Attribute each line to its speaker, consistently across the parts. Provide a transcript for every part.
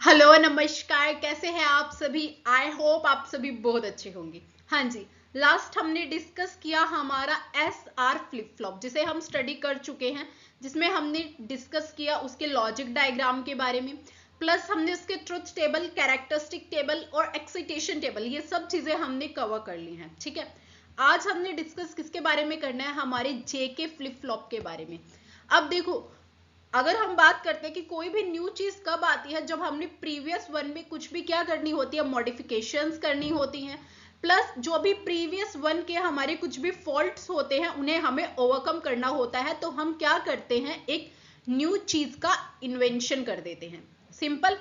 Speaker 1: Hello नमस्कार, कैसे हैं आप सभी। आई होप आप सभी बहुत अच्छे होंगे। हाँ जी, लास्ट हमने डिस्कस किया हमारा एस आर फ्लिप फ्लॉप, जिसे हम स्टडी कर चुके हैं, जिसमें हमने डिस्कस किया उसके लॉजिक डायग्राम के बारे में, प्लस हमने उसके ट्रुथ टेबल, कैरेक्टरिस्टिक टेबल और एक्साइटेशन टेबल, ये सब चीजें हमने कवर कर ली हैं। ठीक है, आज हमने डिस्कस किसके बारे में करना है, हमारे जे के फ्लिप फ्लॉप के बारे में। अब देखो, अगर हम बात करते हैं कि कोई भी न्यू चीज कब आती है, जब हमने प्रीवियस वन में कुछ भी क्या करनी होती है, मॉडिफिकेशंस करनी होती हैं, प्लस जो भी प्रीवियस वन के हमारे कुछ भी फॉल्ट्स होते हैं उन्हें हमें ओवरकम करना होता है, तो हम क्या करते हैं, एक न्यू चीज का इन्वेंशन कर देते हैं। सिंपल।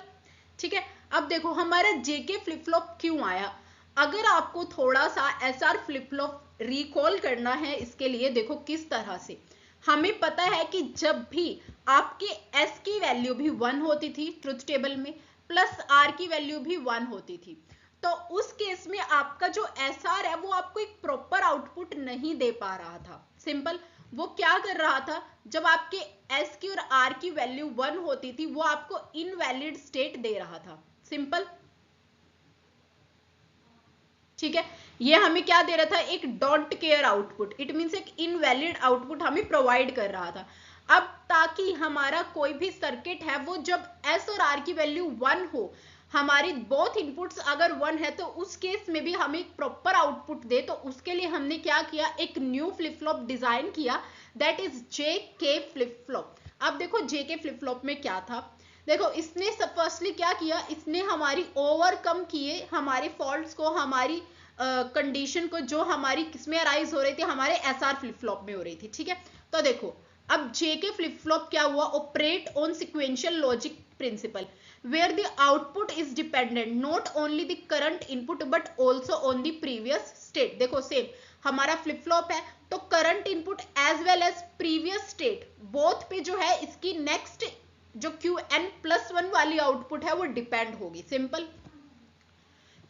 Speaker 1: ठीक है, अब देखो हमारा जेके फ्लिप फ्लॉप क्यों आया। अगर आपको थोड़ा सा एसआर फ्लिप फ्लॉप रिकॉल करना है, इसके लिए देखो किस तरह से हमें पता है कि जब भी आपके एस की वैल्यू भी 1 होती थी ट्रुथ टेबल में, प्लस आर की वैल्यू भी 1 होती थी, तो उस केस में आपका जो एस आर है वो आपको एक प्रॉपर आउटपुट नहीं दे पा रहा था। सिंपल। वो क्या कर रहा था, जब आपके एस की और आर की वैल्यू 1 होती थी, वो आपको इनवैलिड स्टेट दे रहा था। सिंपल। ठीक है, ये हमें क्या दे रहा था, एक don't care output. It means एक इनवैलिड आउटपुट हमें प्रोवाइड कर रहा था। अब ताकि हमारा कोई भी सर्किट है वो जब एस और आर की वैल्यू 1 हो, हमारी बोथ इनपुट्स अगर 1 है, तो उस केस में भी हमें एक प्रॉपर आउटपुट दे, तो उसके लिए हमने क्या किया, एक न्यू फ्लिप फ्लॉप डिजाइन किया, दैट इज जे के फ्लिप फ्लॉप। अब देखो जे के फ्लिप फ्लॉप में क्या था, देखो इसने फर्स्टली क्या किया, इसने हमारी ओवरकम किए हमारे फॉल्ट्स को, हमारी कंडीशन को, जो हमारी किसमें अराइज हो रही थी, हमारे एसआर फ्लिप फ्लॉप में हो रही थी। ठीक है, तो देखो अब जेके फ्लिप फ्लॉप क्या हुआ, operate on sequential logic principle where the output is dependent not only the current input but also on the previous state. देखो सेम हमारा फ्लिप फ्लॉप है, तो current input as well as previous state both पे जो है इसकी next जो Q N plus 1 वाली आउटपुट है वो डिपेंड होगी। Simple.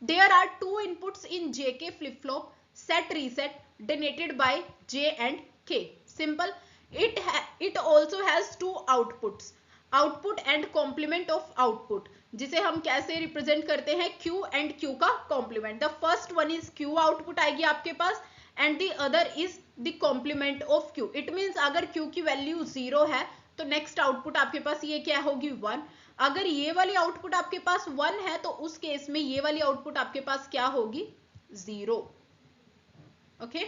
Speaker 1: There are two inputs in JK flip-flop, set reset, denoted by J and K. Simple. It also has two outputs, output and complement of output, जिसे हम कैसे represent करते हैं, Q and Q का complement. The first one is Q output आएगी आपके पास, and the other is the complement of Q। It means अगर Q की वैल्यू 0 है, तो नेक्स्ट आउटपुट आपके पास ये क्या होगी, 1। अगर ये वाली आउटपुट आपके पास 1 है, तो उस केस में ये वाली आउटपुट आपके पास क्या होगी, 0। ओके,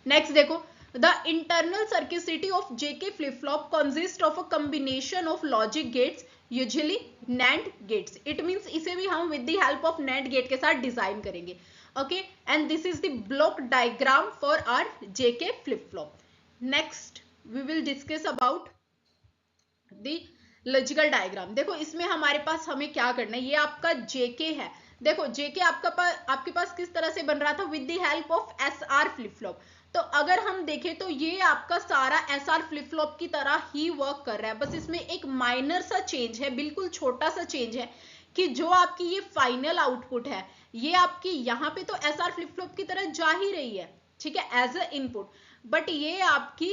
Speaker 1: नेक्स्ट देखो, the internal circuitry of JK flip flop consist of a combination of logic gates, usually NAND gates. It means इसे भी हम with the help of NAND gate के साथ डिजाइन करेंगे। Okay, and this is the block diagram for our JK flip flop. Next we will discuss about the logical diagram. देखो इसमें हमारे पास हमें क्या करना है, ये आपका जेके है। देखो जेके आपके पास किस तरह से बन रहा था, with the help of S R flip flop. तो अगर हम देखें तो ये आपका सारा एस आर फ्लिप फ्लॉप की तरह ही वर्क कर रहा है, बस इसमें एक माइनर सा चेंज है, बिल्कुल छोटा सा चेंज है, कि जो आपकी ये फाइनल आउटपुट है, ये आपकी यहाँ पे तो एस आर फ्लिप फ्लॉप की तरह जा ही रही है, ठीक है, एज अ इनपुट, बट ये आपकी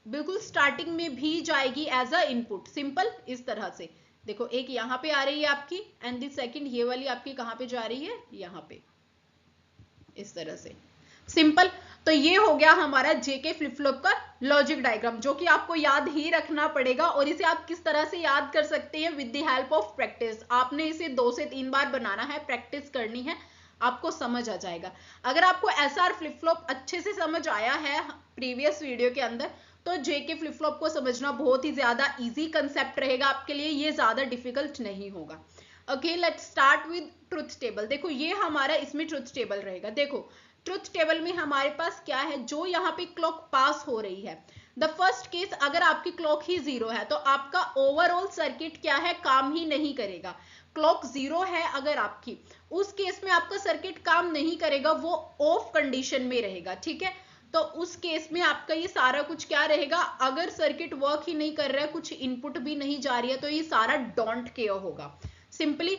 Speaker 1: बिल्कुल स्टार्टिंग में भी जाएगी एज अ इनपुट। सिंपल। इस तरह से देखो, एक यहाँ पे आ रही है आपकी, एंड दी सेकंड ये वाली आपकी कहाँ पे जा रही है, यहाँ पे, इस तरह से। सिंपल। तो ये हो गया हमारा जेके फ्लिप फ्लॉप का लॉजिक डायग्राम, जो कि आपको याद ही रखना पड़ेगा, और इसे आप किस तरह से याद कर सकते हैं, with the help of practice. आपने इसे 2 से 3 बार बनाना है, प्रैक्टिस करनी है, आपको समझ आ जाएगा। अगर आपको एसआर फ्लिप फ्लॉप अच्छे से समझ आया है प्रीवियस वीडियो के अंदर, तो जेके फ्लिप फ्लॉप को समझना बहुत ही ज्यादा इजी कंसेप्ट रहेगा आपके लिए, ये ज्यादा डिफिकल्ट नहीं होगा। Okay, let's start with truth table. देखो ये हमारा इसमें ट्रुथ टेबल रहेगा। देखो ट्रुथ टेबल में हमारे पास क्या है, जो यहाँ पे क्लॉक पास हो रही है, द फर्स्ट केस अगर आपकी क्लॉक ही 0 है, तो आपका ओवरऑल सर्किट क्या है, काम ही नहीं करेगा। क्लॉक 0 है अगर आपकी, उस केस में आपका सर्किट काम नहीं करेगा, वो ऑफ कंडीशन में रहेगा। ठीक है, तो उस केस में आपका ये सारा कुछ क्या रहेगा, अगर सर्किट वर्क ही नहीं कर रहा है, कुछ इनपुट भी नहीं जा रही है, तो ये सारा डोंट केयर होगा। सिंपली।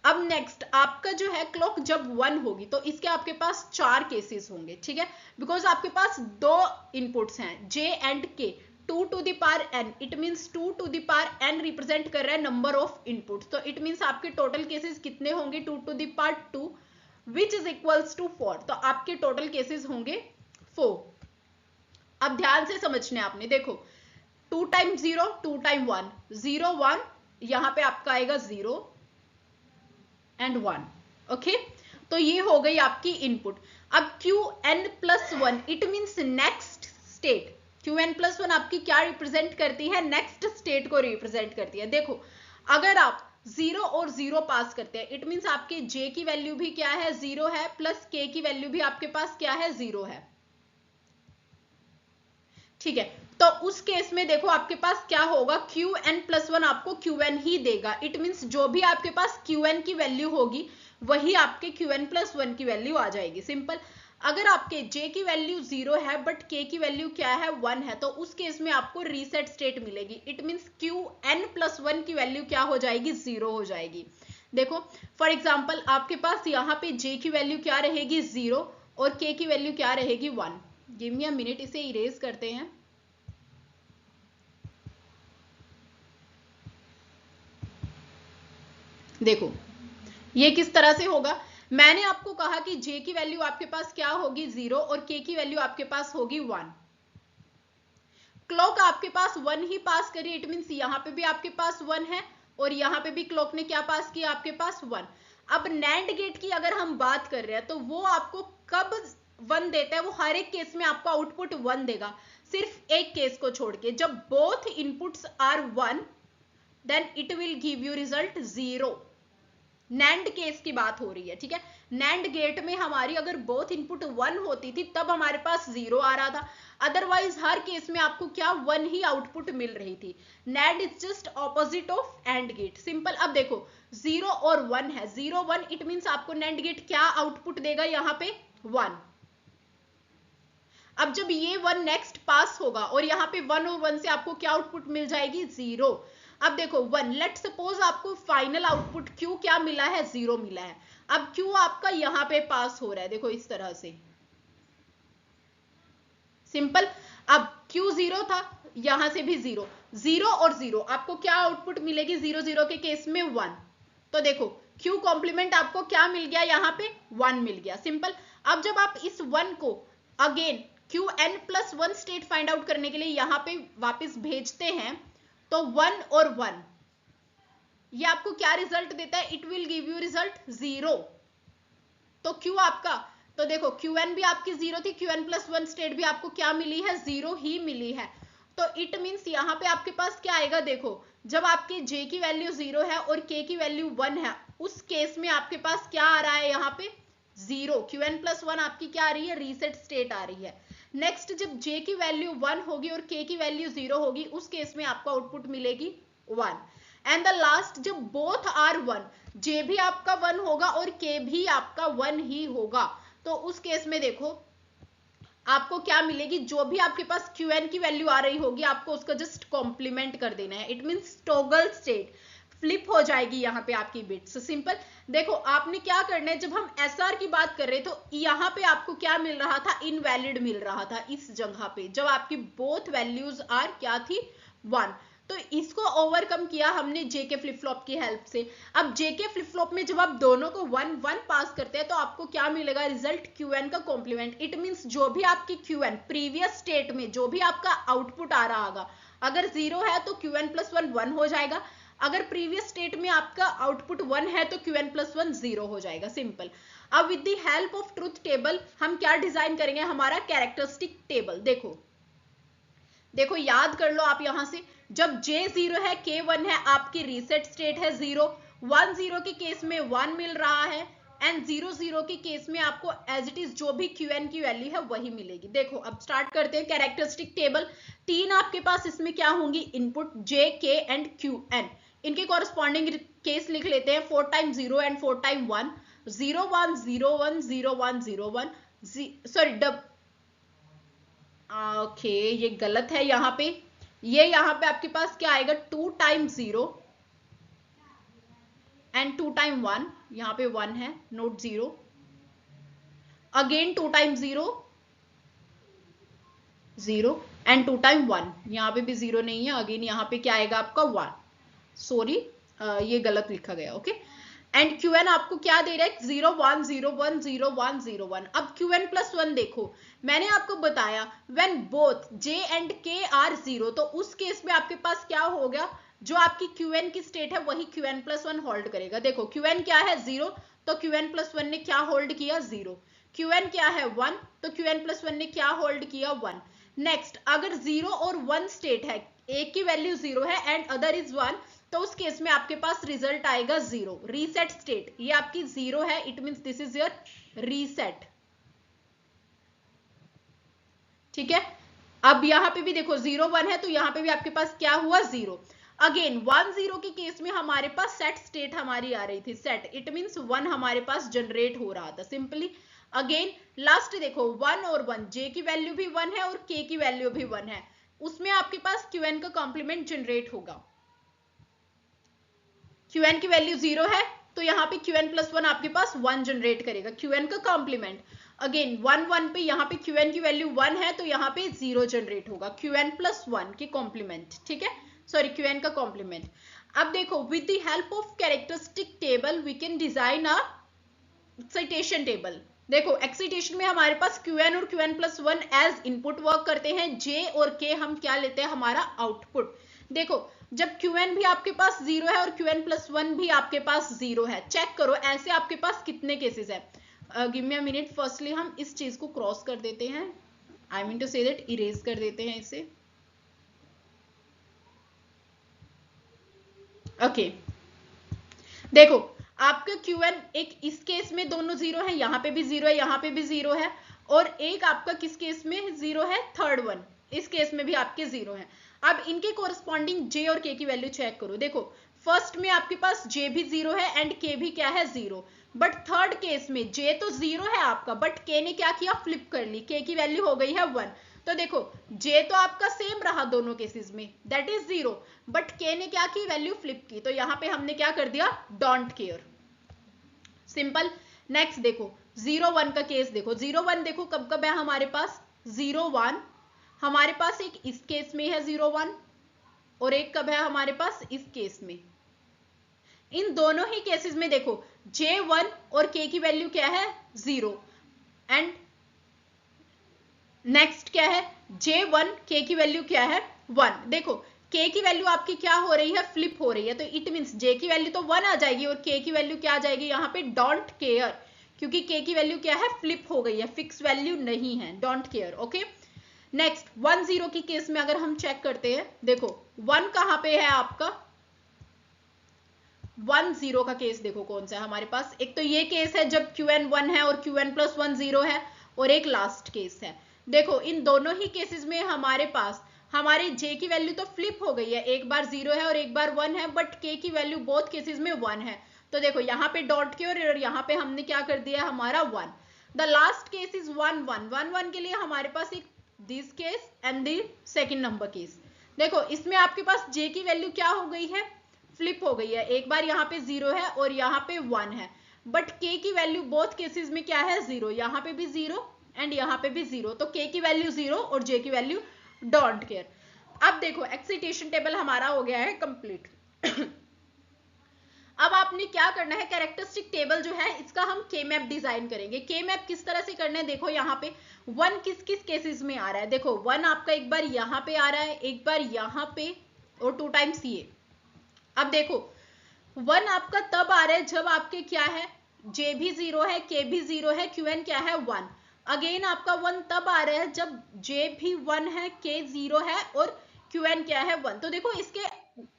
Speaker 1: अब नेक्स्ट आपका जो है क्लॉक जब 1 होगी, तो इसके आपके पास 4 केसेस होंगे। ठीक है, बिकॉज आपके पास 2 इनपुट्स हैं, जे एंड के, 2 to the power n, it means 2 to the power n represent कर रहा है नंबर ऑफ इनपुट, तो इट मीन्स आपके टोटल केसेस कितने होंगे 2 to the power 2 which is equals to 4, तो आपके टोटल केसेस होंगे 4। अब ध्यान से समझने आपने, देखो 2 टाइम 0 2 टाइम 1 0 1, यहां पे आपका आएगा 0 एंड 1, ओके। तो ये हो गई आपकी इनपुट। अब Qn+1 it means next state, Qn+1 आपकी क्या रिप्रेजेंट करती है, नेक्स्ट स्टेट को रिप्रेजेंट करती है। देखो अगर आप 0 और 0 पास करते हैं, इट मीन्स आपके j की वैल्यू भी क्या है 0 है, प्लस k की वैल्यू भी आपके पास क्या है 0 है, ठीक है। तो उस केस में देखो आपके पास क्या होगा, Qn+1 आपको Qn ही देगा, इट मीन्स जो भी आपके पास Qn की वैल्यू होगी वही आपके Qn+1 की वैल्यू आ जाएगी, सिंपल। अगर आपके j की वैल्यू 0 है बट k की वैल्यू क्या है 1 है, तो उस केस में आपको रीसेट स्टेट मिलेगी, इट मीन्स Qn+1 की वैल्यू क्या हो जाएगी 0 हो जाएगी। देखो फॉर एग्जाम्पल आपके पास यहाँ पे j की वैल्यू क्या रहेगी 0 और k की वैल्यू क्या रहेगी 1। गिव मी अ मिनट, इसे इरेज करते हैं। देखो ये किस तरह से होगा, मैंने आपको कहा कि j की वैल्यू आपके पास क्या होगी 0 और k की वैल्यू आपके पास होगी 1। क्लॉक आपके पास 1 ही पास करी, इट मीन्स यहां पे भी आपके पास 1 है और यहां पे भी क्लॉक ने क्या पास किया आपके पास 1। अब नैंड गेट की अगर हम बात कर रहे हैं तो वो आपको कब 1 देता है, वो हर एक केस में आपको आउटपुट 1 देगा, सिर्फ एक केस को छोड़ के, जब both inputs are 1 then it will give you result 0। NAND case की बात हो रही है, ठीक है। नैंड गेट में हमारी अगर बोथ इनपुट 1 होती थी तब हमारे पास 0 आ रहा था, अदरवाइज हर केस में आपको क्या 1 ही आउटपुट मिल रही थी। NAND is just opposite of AND gate, simple. अब देखो 0 और 1 है, 0 1 इट मीन्स आपको नैंड गेट क्या आउटपुट देगा यहाँ पे 1। अब जब ये 1 नेक्स्ट पास होगा और यहाँ पे 1 और 1 से आपको क्या आउटपुट मिल जाएगी 0। अब देखो 1, लेट सपोज आपको फाइनल आउटपुट Q क्या मिला है 0 मिला है। अब Q आपका यहाँ पे पास हो रहा है, देखो इस तरह से, सिंपल। अब Q 0 था, यहां से भी 0 0 और 0 आपको क्या आउटपुट मिलेगी 0 0 के केस में 1। तो देखो Q कॉम्प्लीमेंट आपको क्या मिल गया, यहाँ पे 1 मिल गया, सिंपल। अब जब आप इस 1 को again Qn+1 state find out करने के लिए यहाँ पे वापस भेजते हैं तो 1 और 1 ये आपको क्या रिजल्ट देता है, it will give you result 0। तो Q आपका, तो देखो Qn भी आपकी 0 थी, Qn+1 स्टेट भी आपको क्या मिली है 0 ही मिली है। तो इट मीन्स यहाँ पे आपके पास क्या आएगा, देखो जब आपके j की वैल्यू 0 है और k की वैल्यू 1 है, उस केस में आपके पास क्या आ रहा है यहाँ पे 0, Qn+1 आपकी क्या आ रही है रीसेट स्टेट आ रही है। नेक्स्ट जब j की वैल्यू 1 होगी और k की वैल्यू 0 होगी, उस केस में आपको आउटपुट मिलेगी 1। एंड द लास्ट जब बोथ आर 1, j भी आपका 1 होगा और k भी आपका 1 ही होगा, तो उस केस में देखो आपको क्या मिलेगी, जो भी आपके पास Qn की वैल्यू आ रही होगी आपको उसका जस्ट कॉम्प्लीमेंट कर देना है, it means toggle state flip हो जाएगी यहाँ पे आपकी बिट्स, सिंपल। देखो आपने क्या करना है, जब हम SR की बात कर रहे तो यहाँ पे आपको क्या मिल रहा था, इनवैलिड मिल रहा था इस जगह पे, जब आपकी बोथ वैल्यूज आर क्या थी 1। तो इसको ओवरकम किया हमने जेके फ्लिप फ्लॉप की हेल्प से। अब जेके फ्लिप फ्लॉप में जब आप दोनों को 1 1 पास करते हैं तो आपको क्या मिलेगा रिजल्ट, Qn का कॉम्प्लीमेंट। इट मीन्स जो भी आपकी Qn प्रीवियस स्टेट में जो भी आपका आउटपुट आ रहा होगा, अगर 0 है तो Qn+1 1 हो जाएगा, अगर प्रीवियस स्टेट में आपका आउटपुट 1 है तो Qn+1 0 हो जाएगा, सिंपल। अब with the help of truth table हम क्या डिजाइन करेंगे, हमारा कैरेक्टरिस्टिक टेबल। देखो याद कर लो आप यहां से, जब J 0 है K 1 है, आपकी रीसेट स्टेट है 0, 1 0 के केस में 1 मिल रहा है एंड 0 0 के केस में आपको एज इट इज जो भी Qn की वैल्यू है वही मिलेगी। देखो अब स्टार्ट करते हैं कैरेक्टरिस्टिक टेबल। 3 आपके पास इसमें क्या होंगी input, J K and Qn, इनके कॉरस्पॉन्डिंग केस लिख लेते हैं, 4 time 0 and 4 time 1, 0 1 0 1 0 1 0 1, sorry okay ये गलत है यहाँ पे, ये यहाँ पे आपके पास क्या आएगा 2 टाइम 0 एंड 2 टाइम 1, यहाँ पे 1 है note 0, again 2 time 0 0 and 2 time 1, यहाँ पे भी 0 नहीं है, अगेन यहाँ पे क्या आएगा आपका 1, सॉरी ये गलत लिखा गया, ओके। एंड Qn आपको क्या दे रहा है, 0 1 0 1 0 1 0 1। अब Qn प्लस 1 देखो, मैंने आपको बताया when both J and K are 0, तो उस केस में आपके पास क्या हो गया, जो आपकी Qn की स्टेट है वही Qn प्लस 1 होल्ड करेगा। देखो Qn क्या है 0, तो Qn प्लस 1 ने क्या होल्ड किया 0। Qn क्या है 1, तो Qn प्लस 1 ने क्या होल्ड किया 1। नेक्स्ट, अगर 0 और 1 स्टेट है, एक की वैल्यू 0 है एंड अदर इज 1, तो उस केस में आपके पास रिजल्ट आएगा 0। रीसेट स्टेट, ये आपकी 0 है, it means this is your reset, ठीक है। अब यहां पे भी देखो 0 1 है, तो यहां पे भी आपके पास क्या हुआ 0। अगेन 1 0 के केस में हमारे पास सेट स्टेट हमारी आ रही थी, सेट, इट मींस 1 हमारे पास जनरेट हो रहा था सिंपली। अगेन लास्ट देखो 1 और 1, J की वैल्यू भी 1 है और K की वैल्यू भी 1 है, उसमें आपके पास Qn का कॉम्प्लीमेंट जनरेट होगा। Qn की वैल्यू 0 है, तो यहाँ पे Qn प्लस 1 आपके पास 1 जनरेट करेगा, Qn का कॉम्प्लीमेंट। अगेन 1 1 पे यहाँ पे Qn की वैल्यू 1 है, तो यहाँ पे 0 जनरेट होगा, Qn प्लस 1 की कॉम्प्लीमेंट, ठीक है, सॉरी Qn का कॉम्प्लीमेंट। अब देखो with the help of characteristic table we can design a excitation table. देखो एक्साइटेशन में हमारे पास Qn और Qn plus 1 as input work करते हैं, J और K हम क्या लेते हैं, हमारा आउटपुट। देखो जब Qn भी आपके पास 0 है और Qn प्लस 1 भी आपके पास 0 है, चेक करो ऐसे आपके पास कितने केसेस है। Give me a minute, firstly हम इस चीज को क्रॉस कर देते हैं, I mean to say that erase कर देते हैं इसे, ओके। देखो आपका Qn एक इस केस में दोनों 0 है, यहाँ पे भी 0 है, यहाँ पे भी 0 है, और एक आपका किस केस में 0 है, थर्ड वन, इस केस में भी आपके 0 है। अब इनके कोरस्पॉन्डिंग J और K की वैल्यू चेक करो। देखो फर्स्ट में आपके पास J भी 0 है एंड K भी क्या है 0, बट थर्ड केस में J तो 0 है आपका, बट K ने क्या किया, फ्लिप कर ली, K की वैल्यू हो गई है 1। तो देखो J तो आपका सेम रहा दोनों केसेस में, दैट इज 0, बट K ने क्या की, वैल्यू फ्लिप की, तो यहाँ पे हमने क्या कर दिया, डोंट केयर, सिंपल। नेक्स्ट देखो 0 1 का केस, देखो 0 1 देखो कब कब है हमारे पास, 0 1 हमारे पास एक इस केस में है 0 1, और एक कब है हमारे पास, इस केस में। इन दोनों ही केसेस में देखो J1 और K की वैल्यू क्या है 0, एंड नेक्स्ट क्या है, J1 K की वैल्यू क्या है 1। देखो K की वैल्यू आपकी क्या हो रही है, फ्लिप हो रही है, तो इट मींस J की वैल्यू तो 1 आ जाएगी और K की वैल्यू क्या आ जाएगी, यहाँ पे डोंट केयर, क्योंकि K की वैल्यू क्या है, फ्लिप हो गई है, फिक्स वैल्यू नहीं है, डोंट केयर, ओके। नेक्स्ट 1 0 की केस में अगर हम चेक करते हैं, देखो 1 कहां पे है आपका, 1 0 का केस देखो कौन सा है हमारे पास, एक तो ये केस है जब Qn 1 है और Qn प्लस 1 0 है, और एक लास्ट केस है। देखो इन दोनों ही केसेस में हमारे पास हमारे J की वैल्यू तो फ्लिप हो गई है, एक बार 0 है और एक बार 1 है, बट K की वैल्यू बोथ केसेस में 1 है, तो देखो यहाँ पे डॉट के और यहाँ पे हमने क्या कर दिया हमारा 1। द लास्ट केस इज 1 1 1 1 के लिए हमारे पास एक this case and the second number case. देखो इसमें आपके पास J की वैल्यू क्या हो गई है, फ्लिप हो गई है, एक बार यहाँ पे 0 है और यहाँ पे 1 है, बट K की वैल्यू बोथ केसेस में क्या है 0, यहाँ पे भी 0 एंड यहाँ पे भी 0, तो K की वैल्यू 0 और J की वैल्यू डोंट केयर। अब देखो एक्साइटेशन टेबल हमारा हो गया है कंप्लीट। अब आपने क्या करना है, कैरेक्टरिस्टिक टेबल जो है इसका हम के मैप डिजाइन करेंगे। के मैप किस तरह से करना है, देखो यहाँ पे 1 किस किस केसेस में आ रहा है, देखो 1 आपका एक बार यहाँ पे आ रहा है, एक बार यहाँ पे, और 2 टाइम्स ये। अब देखो 1 आपका तब आ रहा है जब आपके क्या है, J भी 0 है, K भी 0 है, Qn क्या है 1। अगेन आपका 1 तब आ रहा है जब J भी 1 है, K 0 है और Qn क्या है 1। तो देखो इसके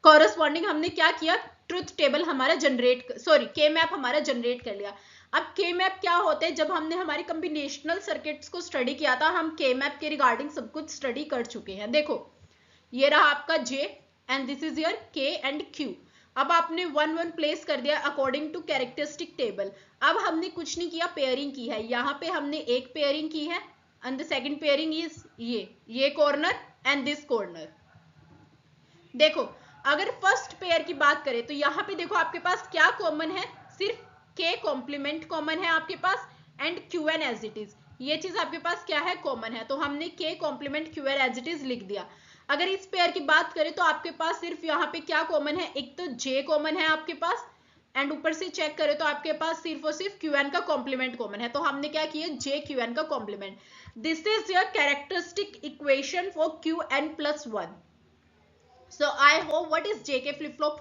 Speaker 1: कॉरेस्पॉन्डिंग हमने क्या किया, ट्रुथ टेबल हमारा जनरेट, सॉरी के मैप हमारा जनरेट कर लिया। अब के मैप क्या होते हैं, जब हमने हमारी कॉम्बिनेशनल सर्किट्स को स्टडी किया था, हम के मैप के रिगार्डिंग सब कुछ स्टडी कर चुके हैं। देखो ये रहा आपका J and this is your K and Q। अब आपने 1 1 प्लेस कर दिया अकॉर्डिंग टू कैरेक्टरिस्टिक टेबल। अब हमने कुछ नहीं किया, पेयरिंग की है, यहाँ पे हमने एक पेयरिंग की है and the second pairing is ये कॉर्नर एंड दिस कॉर्नर। देखो अगर फर्स्ट पेयर की बात करें तो यहाँ पे देखो आपके पास क्या कॉमन है, सिर्फ K कॉम्प्लीमेंट कॉमन है आपके पास and Qn as it is. ये चीज आपके पास क्या है, कॉमन है, तो हमने k complement Q as it is लिख दिया। अगर इस पेयर की बात करें तो आपके पास सिर्फ यहाँ पे क्या कॉमन है, एक तो j कॉमन है आपके पास, एंड ऊपर से चेक करें तो आपके पास सिर्फ और सिर्फ क्यू का कॉम्प्लीमेंट कॉमन है, तो हमने क्या किया, j क्यू का complement. This is your characteristic equation for qn+1। So I hope what is JK flip-flop,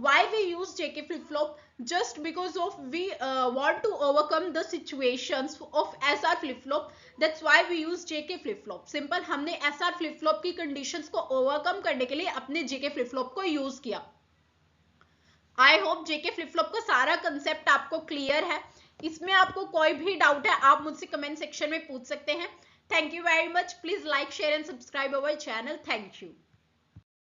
Speaker 1: why we use JK flip-flop, just because of we want to overcome the situations of SR flip-flop, that's why we use JK flip-flop। Simple, हमने SR flip-flop की conditions को overcome करने के लिए अपने JK flip-flop को use किया। I hope JK flip-flop का सारा कंसेप्ट आपको क्लियर है। इसमें आपको कोई भी डाउट है आप मुझसे कमेंट सेक्शन में पूछ सकते हैं। Thank you very much. Please like, share and subscribe our channel. Thank you.